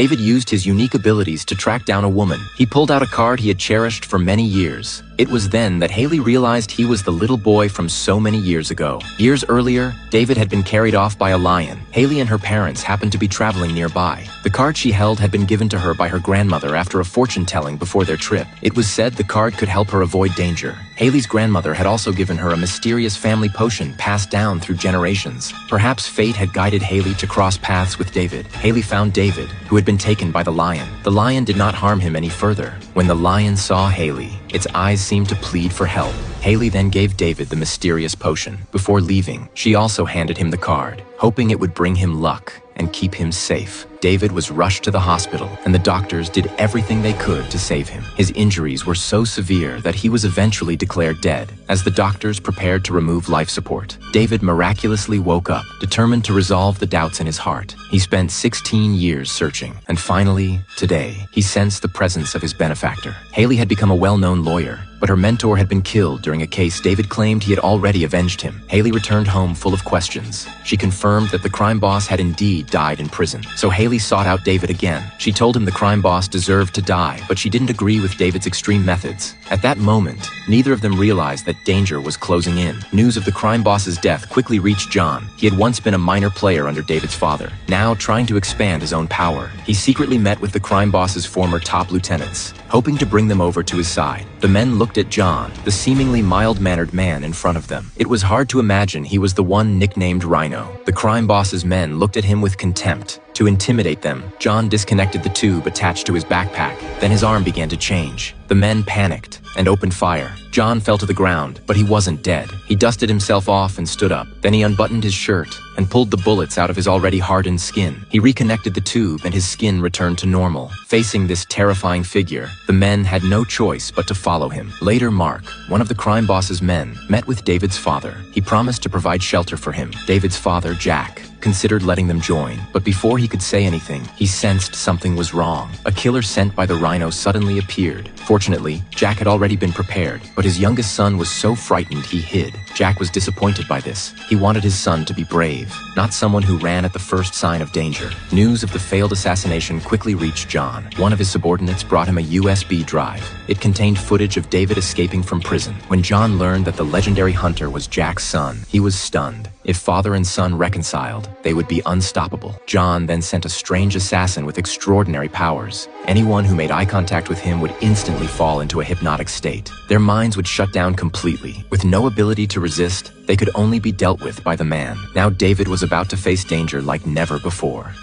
David used his unique abilities to track down a woman. He pulled out a card he had cherished for many years. It was then that Haley realized he was the little boy from so many years ago. Years earlier, David had been carried off by a lion. Haley and her parents happened to be traveling nearby. The card she held had been given to her by her grandmother after a fortune-telling before their trip. It was said the card could help her avoid danger. Haley's grandmother had also given her a mysterious family potion passed down through generations. Perhaps fate had guided Haley to cross paths with David. Haley found David, who had been taken by the lion. The lion did not harm him any further. When the lion saw Haley, its eyes seemed to plead for help. Haley then gave David the mysterious potion. Before leaving, she also handed him the card, hoping it would bring him luck and keep him safe. David was rushed to the hospital, and the doctors did everything they could to save him. His injuries were so severe that he was eventually declared dead. As the doctors prepared to remove life support, David miraculously woke up, determined to resolve the doubts in his heart. He spent 16 years searching, and finally, today, he sensed the presence of his benefactor. Haley had become a well-known lawyer, but her mentor had been killed during a case David claimed he had already avenged him. Haley returned home full of questions. She confirmed that the crime boss had indeed died in prison. So Haley sought out David again. She told him the crime boss deserved to die, but she didn't agree with David's extreme methods. At that moment, neither of them realized that danger was closing in. News of the crime boss's death quickly reached John. He had once been a minor player under David's father, now trying to expand his own power. He secretly met with the crime boss's former top lieutenants, hoping to bring them over to his side. The men looked at John, the seemingly mild-mannered man in front of them. It was hard to imagine he was the one nicknamed Rhino. The crime boss's men looked at him with contempt. To intimidate them, John disconnected the tube attached to his backpack. Then his arm began to change. The men panicked and opened fire. John fell to the ground, but he wasn't dead. He dusted himself off and stood up. Then he unbuttoned his shirt and pulled the bullets out of his already hardened skin. He reconnected the tube and his skin returned to normal. Facing this terrifying figure, the men had no choice but to follow him. Later, Mark, one of the crime boss's men, met with David's father. He promised to provide shelter for him. David's father, Jack, considered letting them join, but before he could say anything, he sensed something was wrong. A killer sent by the Rhino suddenly appeared. Fortunately, Jack had already been prepared, but his youngest son was so frightened he hid. Jack was disappointed by this. He wanted his son to be brave, not someone who ran at the first sign of danger. News of the failed assassination quickly reached John. One of his subordinates brought him a USB drive. It contained footage of David escaping from prison. When John learned that the legendary hunter was Jack's son, he was stunned. If father and son reconciled, they would be unstoppable. John then sent a strange assassin with extraordinary powers. Anyone who made eye contact with him would instantly fall into a hypnotic state. Their minds would shut down completely. With no ability to resist, they could only be dealt with by the man. Now David was about to face danger like never before.